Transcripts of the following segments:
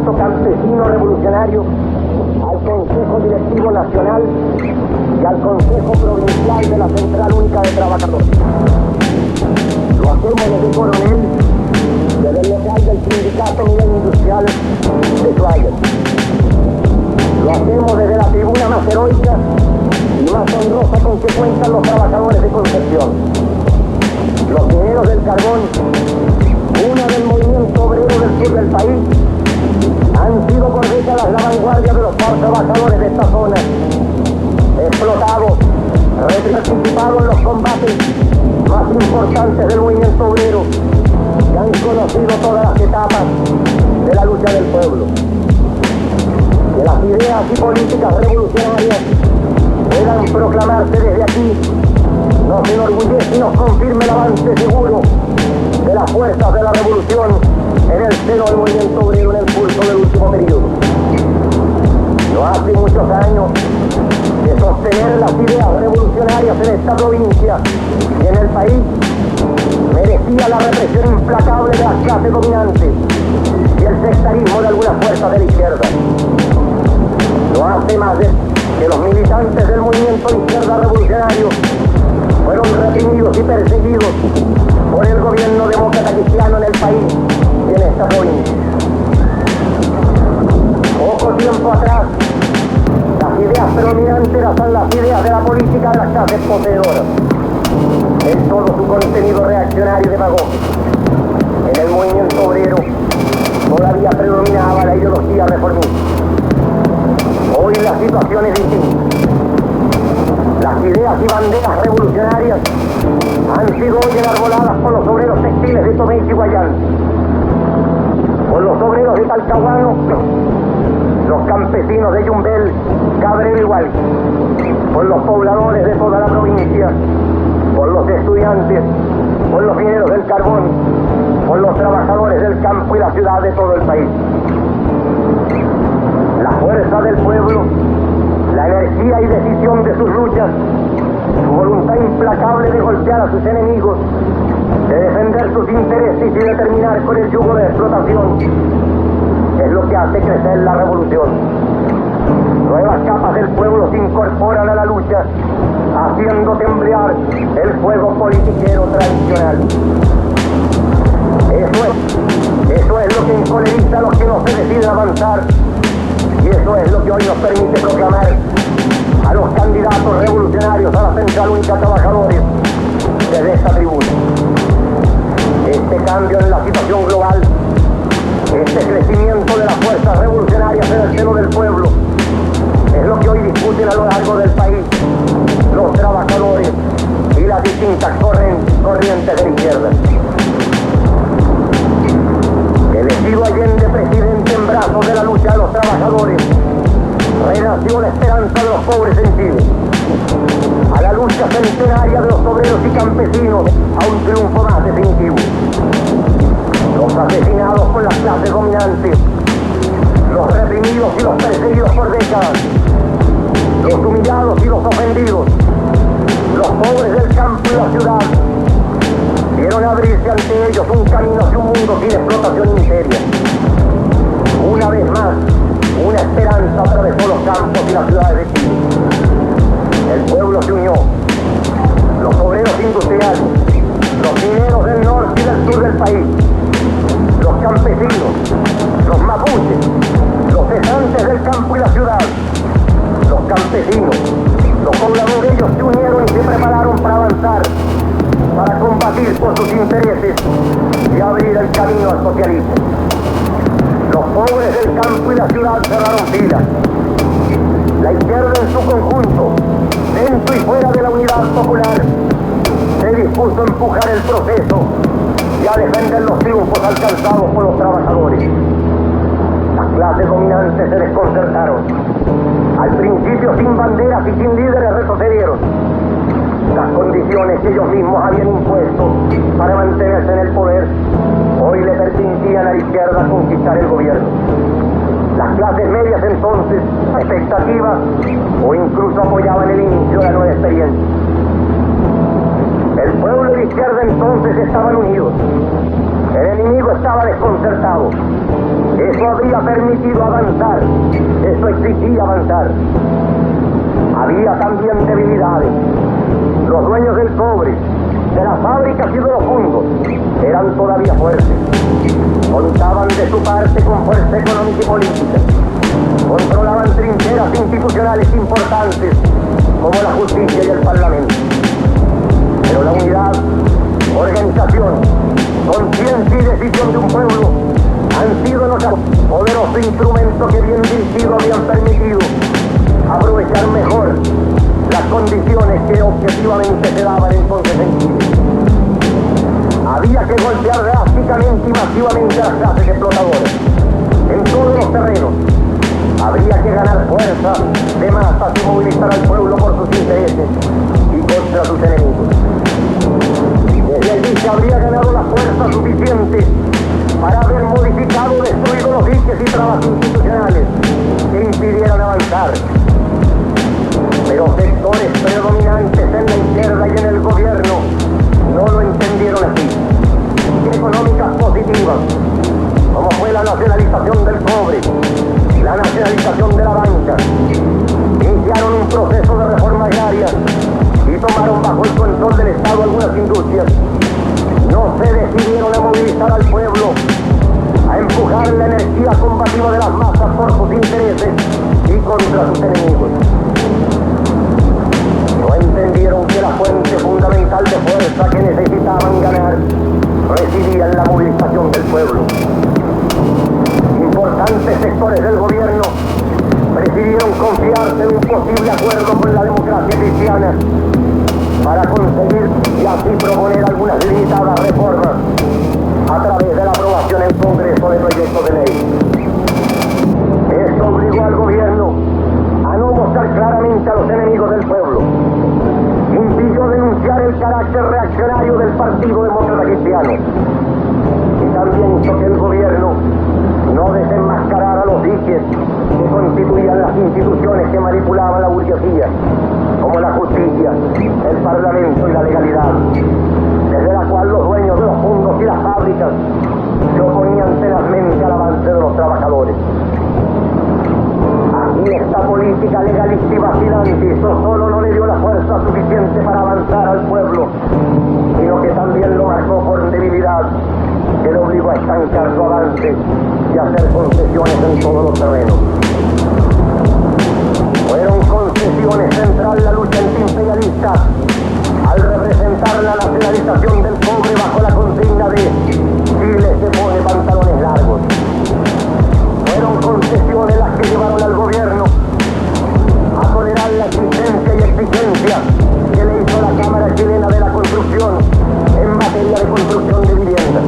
movimiento campesino revolucionario, al Consejo Directivo Nacional y al Consejo Provincial de la Central Única de Trabajadores. Lo hacemos desde Coronel, desde el local del Sindicato Minero Industrial de Schweiger. Lo hacemos desde la tribuna más heroica y más honrosa con que cuentan los trabajadores de Concepción. Los mineros del carbón, una del movimiento obrero del sur del país, han sido por décadas la vanguardia de los trabajadores de esta zona, explotados, participados en los combates más importantes del movimiento obrero y han conocido todas las etapas de la lucha del pueblo. Que las ideas y políticas revolucionarias puedan proclamarse desde aquí nos enorgullece y nos confirma el avance seguro de las fuerzas de la revolución en el seno del movimiento obrero en el curso del último periodo. No hace muchos años que sostener las ideas revolucionarias en esta provincia y en el país merecía la represión implacable de las clases dominantes y el sectarismo de algunas fuerzas de la izquierda. No hace más de que los militantes del movimiento de izquierda revolucionario fueron reprimidos y perseguidos por el gobierno demócrata cristiano en el país y en esta provincia. Poco tiempo atrás, las ideas predominantes eran las ideas de la política de las clases poseedoras, en todo su contenido reaccionario y demagógico. En el movimiento obrero todavía predominaba la ideología reformista. Hoy la situación es distinta. Las ideas y banderas revolucionarias han sido hoy enarboladas por los obreros textiles de Tomé y Chihuayán, por los obreros de Talcahuano, los campesinos de Yumbel, Cabrera y Hualqui, por los pobladores de toda la provincia, por los estudiantes, por los mineros del carbón, por los trabajadores del campo y la ciudad de todo el país. La fuerza del pueblo, la energía y decisión de sus luchas, su voluntad implacable de golpear a sus enemigos, de defender sus intereses y de terminar con el yugo de explotación, es lo que hace crecer la revolución. Nuevas capas del pueblo se incorporan a la lucha, haciendo temblar el fuego politiquero tradicional. Eso es lo que encoleriza a los que no se deciden avanzar, y eso es lo que hoy nos permite proclamar a los candidatos revolucionarios a la Central Única de Trabajadores desde esta tribuna. Este cambio en la situación global, este crecimiento de las fuerzas revolucionarias en el seno del pueblo, es lo que hoy discuten a lo largo del país los trabajadores y las distintas corrientes de la izquierda. Elegido Allende presidente en brazos de la lucha de los trabajadores, renació la esperanza de los pobres en Chile. A la lucha centenaria de los obreros y campesinos, a un triunfo más definitivo. Los asesinados por las clases dominantes, los reprimidos y los perseguidos por décadas, los humillados y los ofendidos, los pobres del campo y la ciudad, vieron abrirse ante ellos un camino hacia un mundo sin explotación y miseria. Una vez más, una esperanza atravesó los campos y las ciudades de Chile. El pueblo se unió. Los obreros industriales, los mineros del norte y del sur del país, los campesinos, los mapuches, los cesantes del campo y la ciudad, los campesinos, los pobladores, ellos se unieron y se prepararon para avanzar, para combatir por sus intereses y abrir el camino al socialismo. Los pobres del campo y la ciudad cerraron filas. La izquierda en su conjunto, dentro y fuera de la unidad popular, se dispuso a empujar el proceso y a defender los triunfos alcanzados por los trabajadores. Las clases dominantes se desconcertaron. Al principio sin banderas y sin líderes retrocedieron. Las condiciones que ellos mismos habían impuesto para mantenerse en el poder hoy le permitían a la izquierda conquistar el gobierno. Las clases medias entonces, expectativas o incluso apoyaban el inicio de la nueva experiencia. El pueblo y la izquierda entonces estaban unidos. El enemigo estaba desconcertado. Eso habría permitido avanzar. Eso exigía avanzar. Había también debilidades. Los dueños del cobre, de las fábricas y de los fondos, eran todavía fuertes. Contaban de su parte con fuerza económica y política. Controlaban trincheras institucionales importantes como la justicia y el parlamento. Pero la unidad, organización, conciencia y decisión de un pueblo han sido los poderosos instrumentos que bien dirigidos habían permitido aprovechar mejor las condiciones que objetivamente se daban entonces en Chile. Había que golpear drásticamente y masivamente a las clases explotadoras en todos los terrenos. Habría que ganar fuerza de masas y movilizar al pueblo por sus intereses y contra sus enemigos. Desde allí se habría ganado la fuerza suficiente para haber modificado o destruido los diques y trabas institucionales que impidieran avanzar. Pero sectores predominantes en la izquierda y en el gobierno no lo entendieron así. Económicas positivas, como fue la nacionalización del cobre, la nacionalización de la banca, iniciaron un proceso de reforma agraria y tomaron bajo el control del Estado algunas industrias. No se decidieron a movilizar al pueblo, a empujar la energía combativa de las masas por sus intereses y contra sus enemigos. No entendieron que la fuente fundamental de fuerza que necesitaban ganar residía en la movilización del pueblo. Importantes sectores del gobierno prefirieron confiarse en un posible acuerdo con la democracia cristiana para conseguir y así proponer algunas limitadas reformas a través de la aprobación en Congreso de proyectos de ley. Esto obligó al gobierno a no mostrar claramente a los enemigos del pueblo. Impidió denunciar el carácter reaccionario del Partido Demócrata Cristiano. Y también hizo que el gobierno no desenmascarara los diques que constituían las instituciones que manipulaban la burguesía, como la justicia, el parlamento y la legalidad, desde la cual los dueños de los fondos y las fábricas se oponían tenazmente al avance de los trabajadores. Aquí esta política legalista y vacilante no solo no le dio la fuerza suficiente para avanzar al pueblo, sino que también lo marcó por debilidad, que lo obligó a estancar su avance y a hacer concesiones en todos los terrenos. Fueron concesiones central la lucha antiimperialista al representar la nacionalización del cobre bajo la consigna de Chile se pone pantalones largos. Fueron concesiones las que llevaron al gobierno a tolerar la existencia y exigencia que le hizo la Cámara Chilena de la Construcción en materia de construcción de viviendas.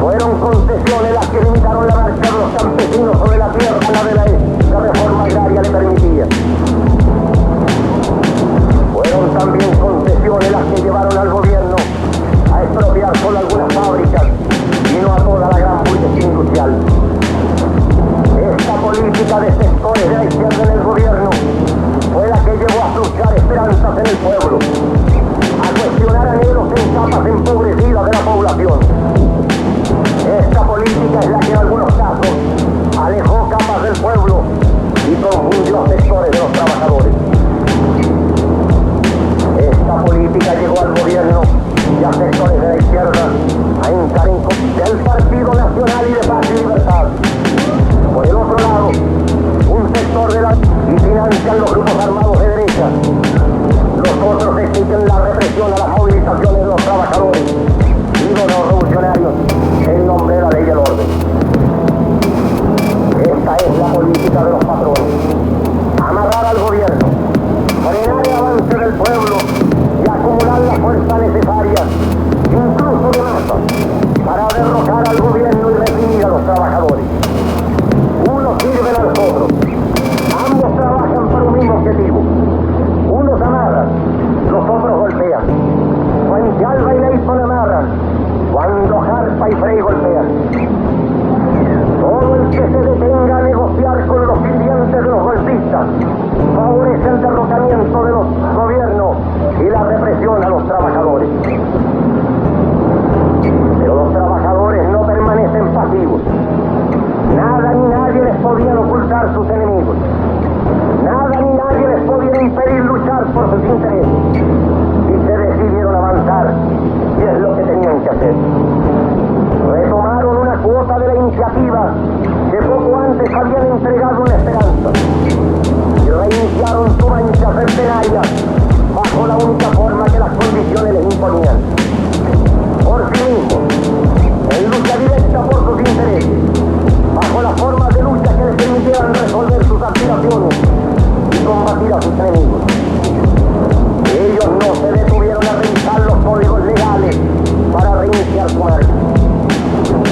Fueron concesiones las que limitaron la marcha de los campesinos sobre la tierra de la reforma agraria le permitía. Fueron también concesiones las que llevaron al gobierno a expropiar solo algunas fábricas y no a toda la gran burguesía industrial. Esta política de sectores de la izquierda en el gobierno fue la que llevó a frustrar esperanzas en el pueblo, a cuestionar anhelos en capas empobrecidas de la población. Esta política es la que en algunos casos alejó capas del pueblo y confundió a sectores de los trabajadores. Esta política llegó al gobierno y a sectores de la izquierda a entrar en contra del Partido Nacional y de Paz y Libertad. Por el otro lado, un sector de la y financian los grupos armados de derecha. Los otros exigen la represión a las movilizaciones de los trabajadores y de los revolucionarios en nombre de la ley y el orden. Esta es la política de los patrones. Amarrar al gobierno, frenar el avance del pueblo y acumular la fuerza necesaria, incluso de masa, para derrocar al gobierno y reprimir a los trabajadores. Unos sirven a los otros. Ambos trabajan para un mismo objetivo. Unos amarran, los otros golpean. Fuente Alba y Leyton amarran, cuando Jarpa y Frey golpean. Todo el que se detenga a negociar con los sirvientes de los golpistas favorece el derrocamiento de los gobiernos y la represión a los trabajadores. Pero los iniciativa que poco antes habían entregado una esperanza y reiniciaron su mancha centenaria bajo la única forma que las condiciones les imponían. Por sí mismos, en lucha directa por sus intereses, bajo las formas de lucha que les permitieran resolver sus aspiraciones y combatir a sus enemigos. Ellos no se detuvieron a revisar los códigos legales para reiniciar su marcha.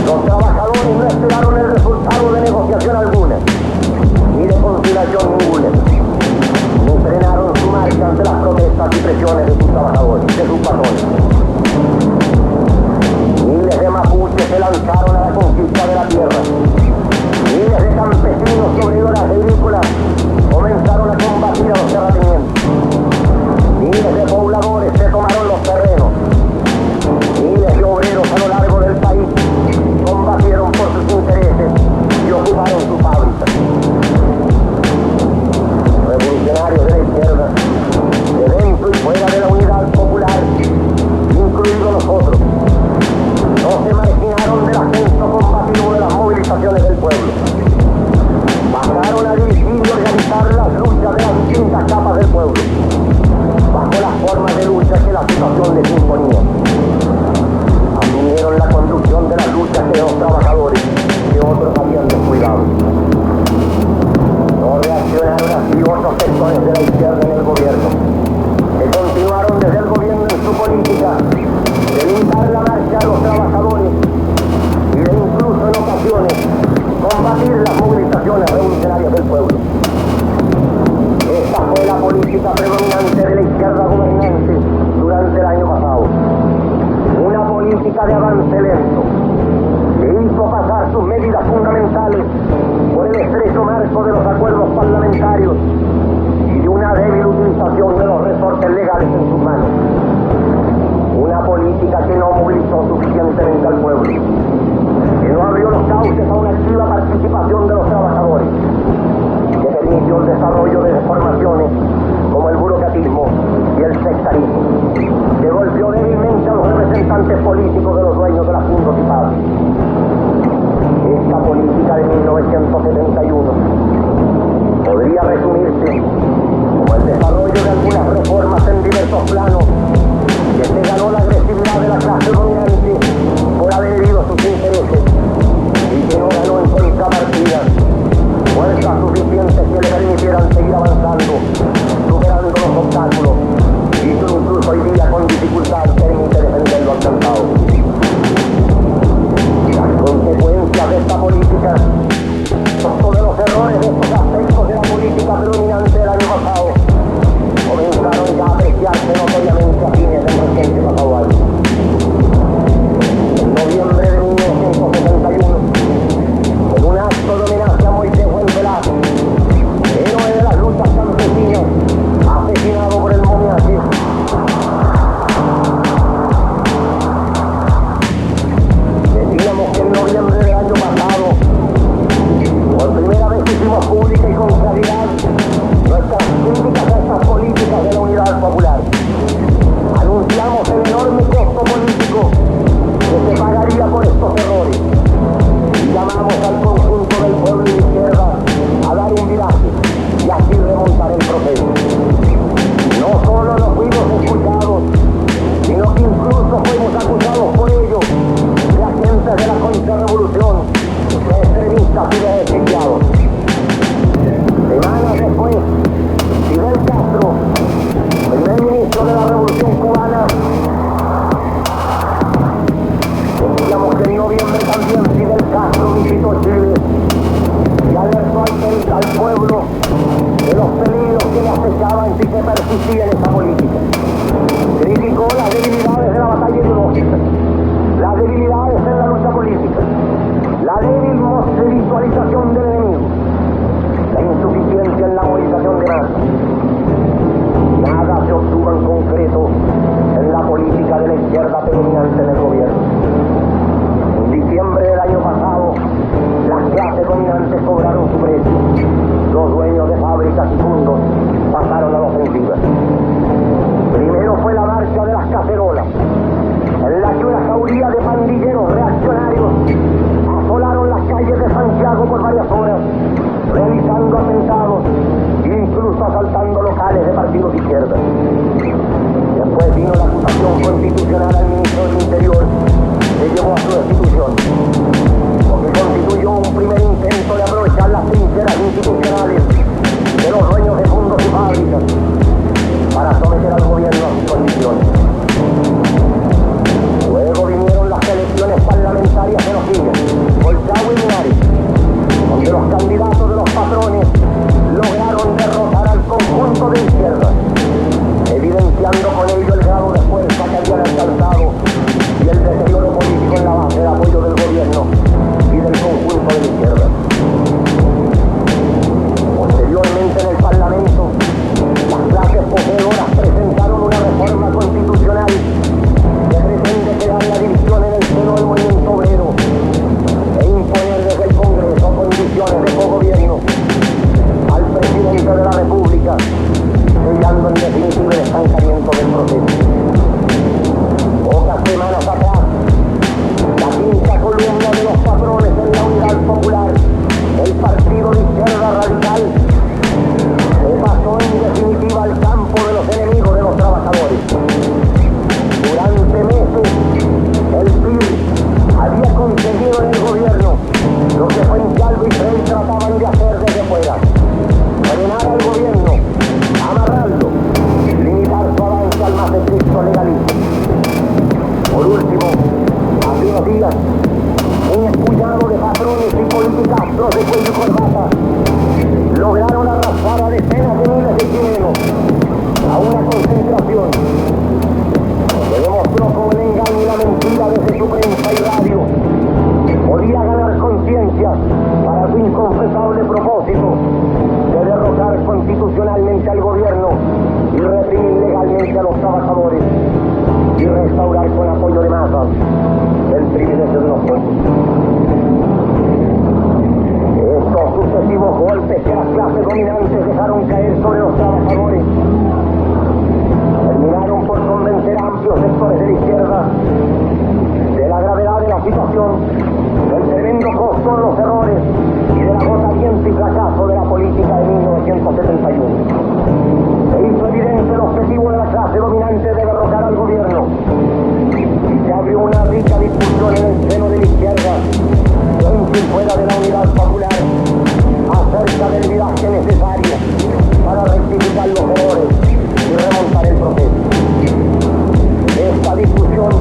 Los trabajadores no esperaron el resultado de negociación alguna, ni de conciliación ninguna, ni frenaron su marcha ante las protestas y presiones de sus trabajadores, de sus patrones. Miles de mapuches se lanzaron a la conquista de la tierra. Miles de campesinos sobre horas agrícolas comenzaron a combatir a los terratenientes. Miles de pobladores se tomaron los terrenos. Miles de obreros a lo largo del país combatieron por sus intereses y ocuparon sus fábricas. Revolucionarios de la izquierda, de dentro y fuera de la unidad popular, incluidos nosotros, no se marginaron del ascenso combativo de las movilizaciones del pueblo. Pasaron a dirigir y organizar las luchas de las distintas capas del pueblo, bajo las formas de lucha que la situación les imponía. Asumieron la conducción de las luchas de los trabajadores que otros habían descuidado. No reaccionaron así otros sectores de la izquierda en el gobierno, que continuaron desde el gobierno en su política de limitar la marcha a los trabajadores y de incluso en ocasiones combatir las movilizaciones revolucionarias del pueblo. Esta fue la política predominante de la izquierda gobernante durante el año pasado. Una política de avance lento que hizo pasar sus medidas fundamentales por el estrecho marco de los acuerdos parlamentarios y de una débil utilización de los resortes legales en sus manos. Una política que no movilizó suficientemente al pueblo, que no abrió los cauces a una activa participación de los trabajadores, que permitió el desarrollo de deformaciones como el burocratismo y el sectarismo, que golpeó débilmente a los representantes políticos de los dueños de las fundos y padres. Esta política de 1971 podría resumirse como el desarrollo de algunas reformas en diversos planos, que se ganó la agresividad de la clase dominante por haber herido sus intereses y que no ganó en contrapartida fuerzas suficientes que le permitieran seguir avanzando, superando los obstáculos y que incluso hoy día con dificultad permite defender lo alcanzado. Las consecuencias de esta política, todos los errores de estos aspectos de la política predominante del año pasado, comenzaron ya a apreciarse notoriamente a fines del reciente pasado año. En noviembre de 1971, en un acto de homenaje a Moisés Huelvelaz, héroe de las luchas campesinas, asesinado por el momiaje, decíamos que en noviembre del año pasado, por primera vez hicimos pública y con claridad nuestras críticas a estas políticas de la unidad popular. Anunciamos el enorme costo político que se pagaría por estos errores y llamamos al conjunto del pueblo y de izquierda a dar un viraje y así remontar el proceso. No solo no fuimos escuchados, sino que incluso fuimos acusados por ello de agentes de la contrarrevolución, de extremistas y de desquiciados. Semanas después, Fidel Castro, primer ministro de la Revolución Cubana, decíamos que en noviembre también Fidel Castro visitó Chile y alertó al pueblo de los peligros que le acechaban si se persistía en esa política. Criticó las debilidades de la batalla ideológica, las debilidades en la lucha política, la débil visualización del enemigo, la insuficiencia en la movilización de masas. Nada se obtuvo en concreto en la política de la izquierda predominante en el gobierno. En diciembre del año pasado, las clases dominantes cobraron su precio. Los dueños de fábricas y fundos pasaron a la ofensiva. Primero fue la marcha de las cacerolas, en la que una jauría de pandilleros reaccionarios asolaron las calles llevó a su destitución, porque constituyó un primer intento de aprovechar las trincheras institucionales de los dueños de fondos y fábricas para someter al gobierno a sus condiciones. Luego vinieron las elecciones parlamentarias de los días, Colchagua y Linares, donde los candidatos de los patrones lograron derrotar al conjunto de izquierdas, evidenciando con ello el grado de fuerza que habían alcanzado y el deterioro político en la base de apoyo del gobierno y del conjunto de la izquierda. Posteriormente en el Parlamento, las clases poseedoras presentaron una reforma constitucional que pretende crear la división en el seno del movimiento obrero e imponer desde el Congreso condiciones de cogobierno al presidente de la República, sellando en definitiva el estancamiento del proceso. Pocas semanas atrás, la quinta columna de los patrones en la Unidad Popular, el partido de izquierda radical, se pasó en definitiva al campo de los enemigos de los trabajadores. Durante meses, el PIR había conseguido en el gobierno lo que Fuentealba y Frey trataban de hacer desde fuera: frenar al gobierno, amarrarlo, limitar su avance al más estricto legalismo. Por último, hace unos días, un puñado de patrones y politicastros de cuello y corbata lograron arrastrar a decenas de miles de chilenos a una concentración que demostró con el engaño y la mentira desde su prensa y radio podía ganar conciencia para su inconfesable propósito de derrocar constitucionalmente al gobierno y reprimir legalmente a los trabajadores y restaurar con apoyo de masas el privilegio de los pocos. Estos sucesivos golpes que las clases dominantes dejaron caer sobre los trabajadores terminaron por convencer a amplios sectores de la izquierda de la gravedad de la situación, del tremendo costo de los errores y del agotamiento y fracaso de la política de 1971. Se hizo evidente el objetivo de la clase dominante de derrocar al gobierno y se abrió una rica discusión en el seno de la izquierda, dentro y fuera de la Unidad Popular, acerca del viraje necesario para rectificar los errores y remontar el proceso. Esta discusión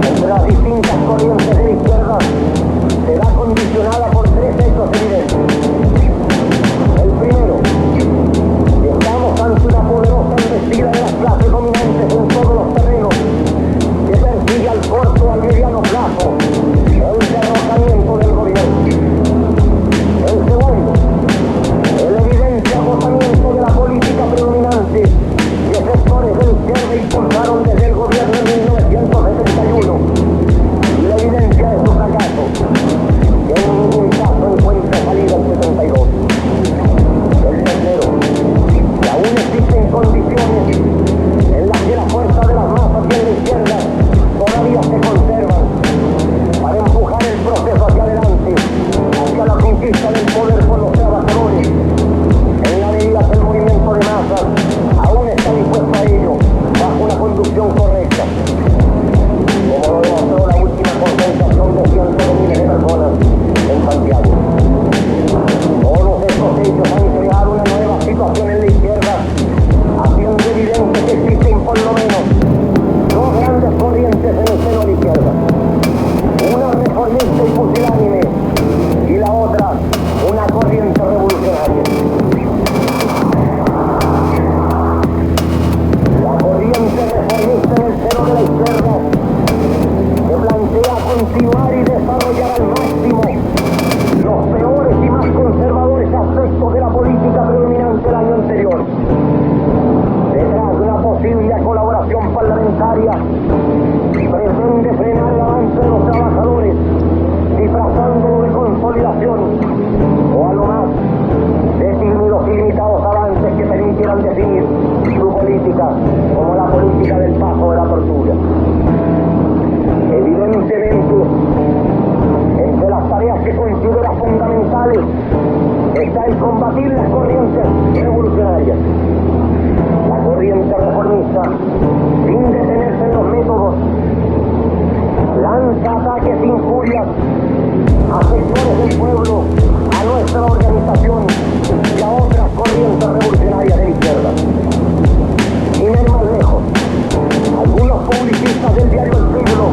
entre las distintas corrientes de la izquierda será condicionada por tres hechos evidentes. El primero, estamos ante una poderosa embestida de las clases dominantes en todos los terrenos que persigue al corto o al mediano plazo el derrocamiento del gobierno. El segundo, el evidente agotamiento de la política predominante que sectores de la izquierda impulsaron desde el gobierno en 1971 y la evidencia de su fracaso, que en ningún caso encuentra salida en 72. El tercero, que aún existen condiciones en las que la fuerza de las masas y en la izquierda todavía se conservan para empujar el proceso hacia adelante, hacia la conquista del poder por los trabajadores, en la medida que el movimiento de masas aún está dispuesto a ello, bajo una conducción correcta, como lo demostró la última concentración de cientos de miles de personas en Santiago. Todos estos hechos han creado una nueva situación en la izquierda, haciendo evidente que existen por lo menos dos grandes corrientes en el seno de la izquierda: una reformista y pusilánime y la otra una corriente revolucionaria. La corriente reformista en el seno de la izquierda que plantea continuar y desarrollar al máximo los peores y más conservadores aspectos de la política predominante del año anterior. Detrás de una posible colaboración parlamentaria, pretende frenar el avance de los trabajadores, disfrazándolo de consolidación o a lo más de tímidos y limitados avances que permitieran definir su política como la política del paso de la tortura. Evidentemente, entre las tareas que considera fundamentales está el combatir las corrientes revolucionarias. La corriente reformista, sin detenerse en los métodos, la lanza ataques injurias a sectores del pueblo, a nuestra organización y a otras corrientes revolucionarias de la izquierda. Sin ir más lejos, algunos publicistas del diario El Siglo,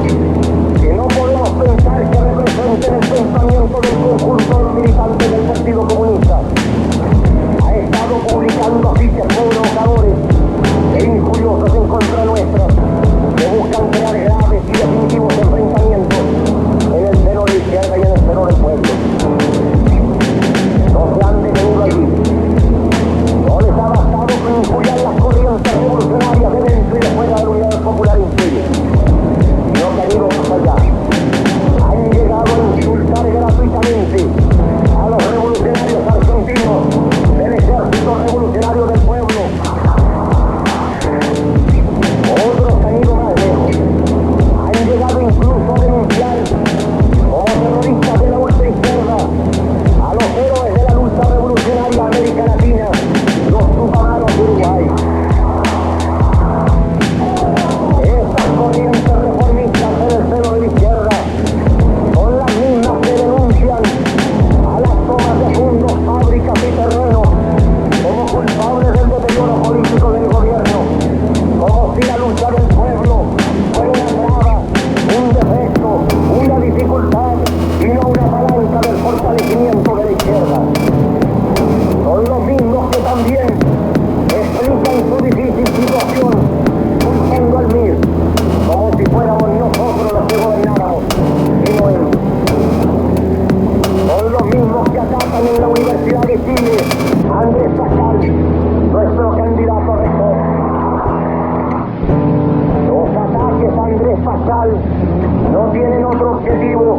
que no podemos pensar que representen el pensamiento del conjunto de los militantes del Partido Comunista, ha estado publicando afiches provocadores e injuriosos en contra nuestra, que buscan crear graves y definitivos enfrentamientos en el seno de la izquierda y en el seno del pueblo. No se han detenido allí. No les ha bastado con injuriar las corrientes revolucionarias de dentro y de fuera de la Unidad Popular en Chile, sino que han ido más allá. Han llegado a insultar gratuitamente a los revolucionarios argentinos del Ejército Revolucionario del Pueblo. Otros han ido más lejos. Han llegado incluso a denunciar como terroristas de la ultraizquierda a los héroes de la lucha revolucionaria de América Latina, los tupamaros de Uruguay. Estas corrientes reformistas en el seno de la izquierda son las mismas que denuncian a las tomas de fondos, fábricas y terrenos como culpables del deterioro político del gobierno, como si la lucha del pueblo fuera una traba, un defecto, una dificultad y no una palanca del fortalecimiento de la izquierda. Son los mismos que también explican su difícil situación culpando al MIR como si fuéramos nosotros los que gobernáramos y no ellos. Son los mismos que atacan en la Universidad de Chile a Andrés Pascal, nuestro candidato a rector. Los ataques a Andrés Pascal no tienen otro objetivo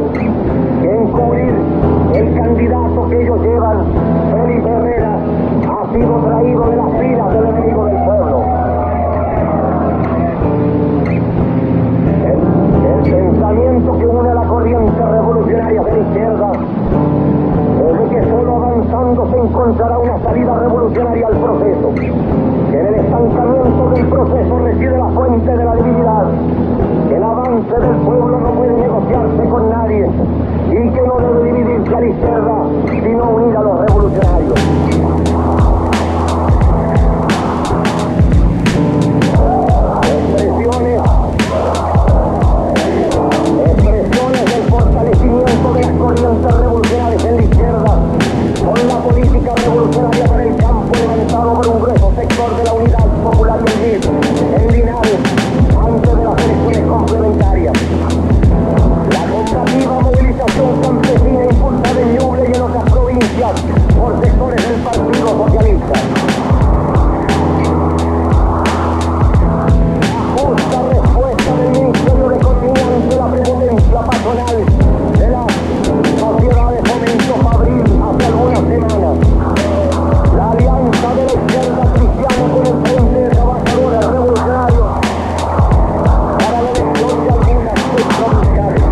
que encubrir el candidato que ellos llevan. Felipe Herrera ha sido traído de las filas del enemigo del pueblo. El pensamiento que une a la corriente revolucionaria de la izquierda es de que solo avanzando se encontrará una salida revolucionaria al proceso, que en el estancamiento del proceso reside la fuente de la debilidad, que el avance del pueblo no puede negociarse con nadie y que no debe dividirse a la izquierda sino unir a los revolucionarios. Expresiones del fortalecimiento de las corrientes revolucionarias en la izquierda son la política revolucionaria para el campo levantado por un grueso sector de la Unidad Popular y el MIR en Linares antes de las elecciones complementarias. La combativa movilización campesina impulsada en Ñuble y en otras provincias por sectores del Partido Socialista. La justa respuesta del Ministerio de Economía ante la prepotencia patronal de la Sociedad de Fomento Fabril hace algunas semanas. La alianza de la izquierda cristiana con el Frente de Trabajadores Revolucionarios para la elección de algunas provinciales.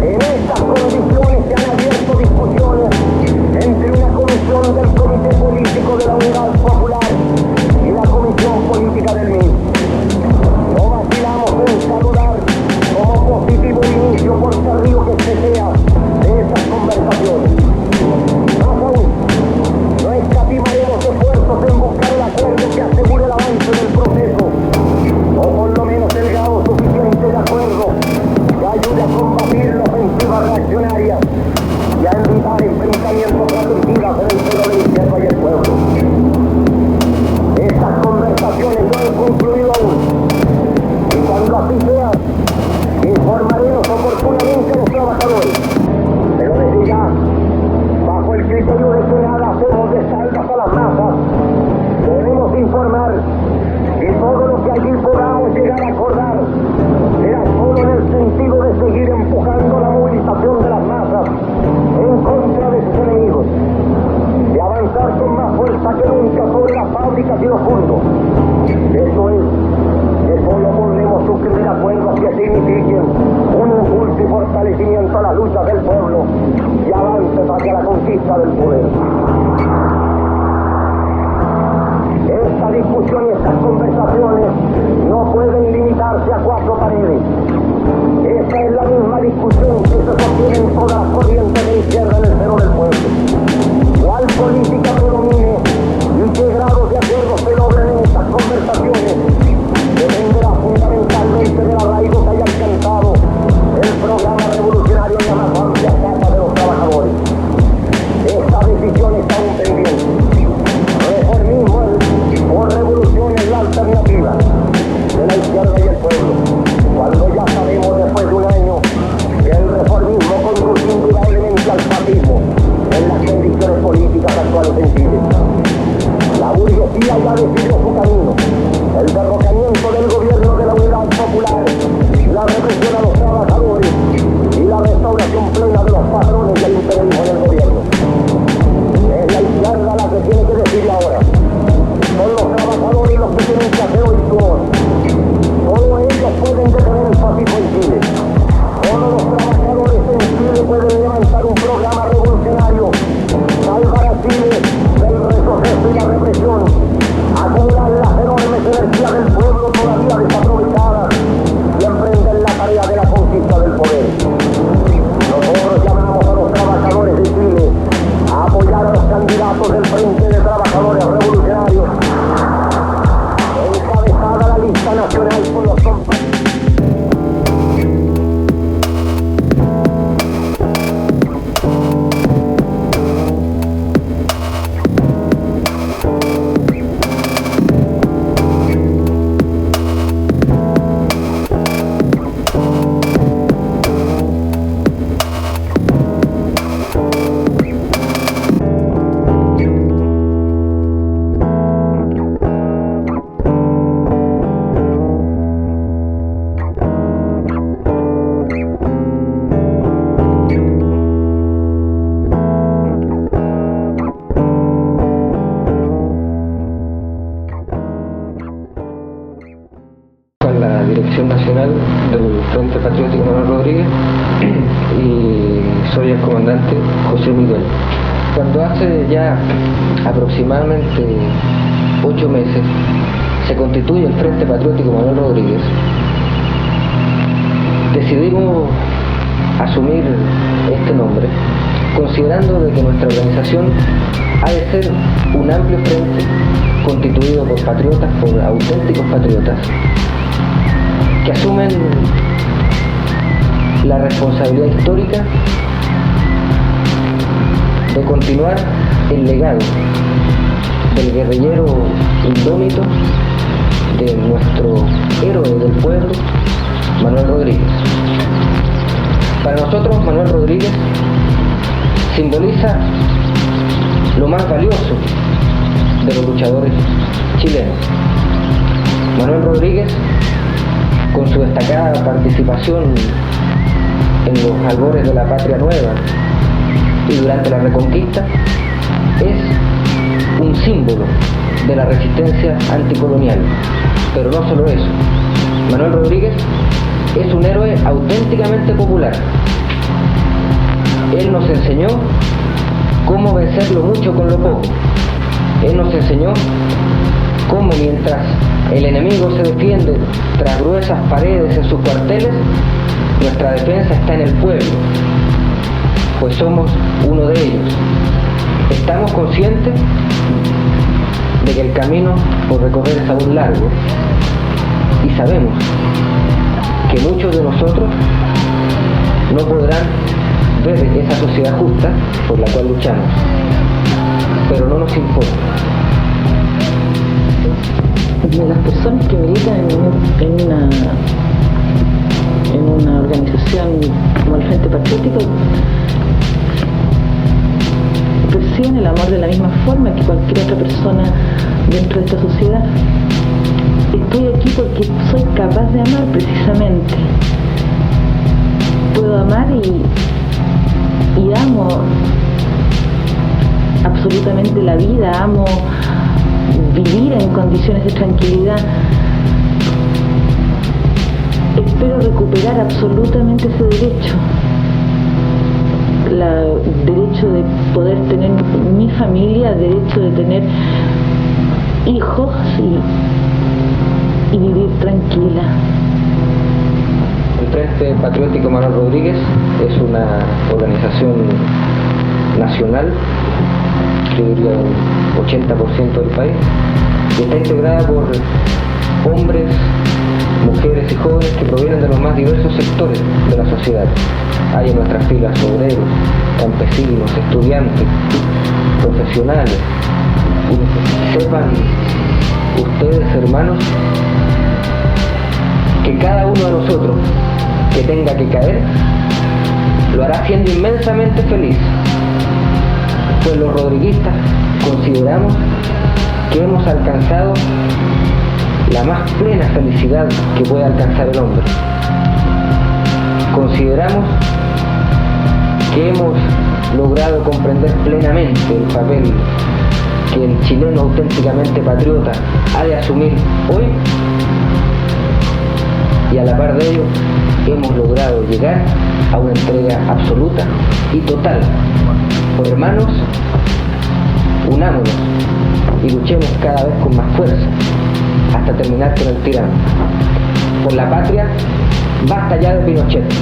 En estas condiciones se han abierto discusiones entre una comisión del Comité Político de la Unidad Popular y la Comisión Política del MIR. No vacilamos en saludar como positivo el inicio por tardío que sea de esas conversaciones. Más aún, no escatimaremos esfuerzos en buscar el acuerdo que asegure el avance del proceso, o por lo menos el grado suficiente de acuerdo que ayude a combatir la ofensiva reaccionaria y a evitar enfrentamientos fratricidas en el seno de la izquierda y el pueblo. Estas conversaciones no han concluido aún, y cuando así sea, informaremos oportunamente a los trabajadores, pero desde ya, bajo el criterio de que nada hacemos de espaldas a las masas, debemos informar que todo lo que allí podamos llegar a acordar será solo en el sentido de seguir empujando la movilización de las masas en contra de sus enemigos, de avanzar con más fuerza que nunca sobre las fábricas y los fondos. Eso es, que solo podremos suscribir acuerdos que signifiquen un impulso y fortalecimiento a las luchas del pueblo y avances hacia la conquista del poder. discusión y estas conversaciones no pueden limitarse a cuatro paredes. Esta es la misma discusión que se sostiene en todas las corrientes de izquierda en el seno del pueblo. ¿Cuál política predomine y qué grados de acuerdo se logren en estas conversaciones? Dependerá fundamentalmente del arraigo que haya alcanzado el programa revolucionario en la más amplia capa de los trabajadores. Esta decisión está aún pendiente. Reformismo o revolución es la alternativa de la izquierda y el pueblo. Cuando ya sabemos después de un año que el reformismo conduce indudablemente al fascismo en las condiciones políticas actuales en Chile. La burguesía ya decidió su camino. El derrocamiento del gobierno de la Unidad Popular, la represión a los trabajadores y la restauración plena de los patrones y el imperialismo en el gobierno. Es la izquierda la que tiene que decidir ahora. Son los trabajadores los que tienen que hacer hoy su voz. Solo ellos pueden detener el fascismo en Chile. Solo los trabajadores en Chile pueden levantar un programa revolucionario, salvar a Chile del retroceso y la represión, acumular las enormes energías del pueblo todavía desaprovechadas y emprender la tarea de la conquista del poder. Nosotros llamamos a los trabajadores de Chile a apoyar a los candidatos del Frente de Trabajadores Revolucionarios, encabezada la lista nacional por los compañeros. Nacional del Frente Patriótico Manuel Rodríguez y soy el comandante José Miguel. Cuando hace ya aproximadamente 8 meses se constituye el Frente Patriótico Manuel Rodríguez, decidimos asumir este nombre considerando de que nuestra organización ha de ser un amplio frente constituido por patriotas, por auténticos patriotas que asumen la responsabilidad histórica de continuar el legado del guerrillero indómito de nuestro héroe del pueblo, Manuel Rodríguez. Para nosotros, Manuel Rodríguez simboliza lo más valioso de los luchadores chilenos. Manuel Rodríguez, con su destacada participación en los albores de la Patria Nueva y durante la Reconquista, es un símbolo de la resistencia anticolonial. Pero no solo eso, Manuel Rodríguez es un héroe auténticamente popular. Él nos enseñó cómo vencer lo mucho con lo poco. Él nos enseñó cómo mientras el enemigo se defiende tras gruesas paredes en sus cuarteles, nuestra defensa está en el pueblo, pues somos uno de ellos. Estamos conscientes de que el camino por recorrer es aún largo y sabemos que muchos de nosotros no podrán ver esa sociedad justa por la cual luchamos, pero no nos importa. Las personas que militan en una organización como el Frente Patriótico perciben el amor de la misma forma que cualquier otra persona dentro de esta sociedad. Estoy aquí porque soy capaz de amar precisamente. Puedo amar y amo absolutamente la vida, amo vivir en condiciones de tranquilidad. Espero recuperar absolutamente ese derecho, el derecho de poder tener mi familia, el derecho de tener hijos y vivir tranquila. El Frente Patriótico Manuel Rodríguez es una organización nacional, yo diría un 80% del país, y está integrada por hombres, mujeres y jóvenes que provienen de los más diversos sectores de la sociedad. Hay en nuestras filas obreros, campesinos, estudiantes, profesionales. Y sepan ustedes, hermanos, que cada uno de nosotros que tenga que caer lo hará siendo inmensamente feliz, pues los rodriguistas consideramos que hemos alcanzado la más plena felicidad que puede alcanzar el hombre. Consideramos que hemos logrado comprender plenamente el papel que el chileno auténticamente patriota ha de asumir hoy, y a la par de ello hemos logrado llegar a una entrega absoluta y total. Pues, hermanos, unámonos y luchemos cada vez con más fuerza hasta terminar con el tirano. Por la patria, basta ya de Pinochet.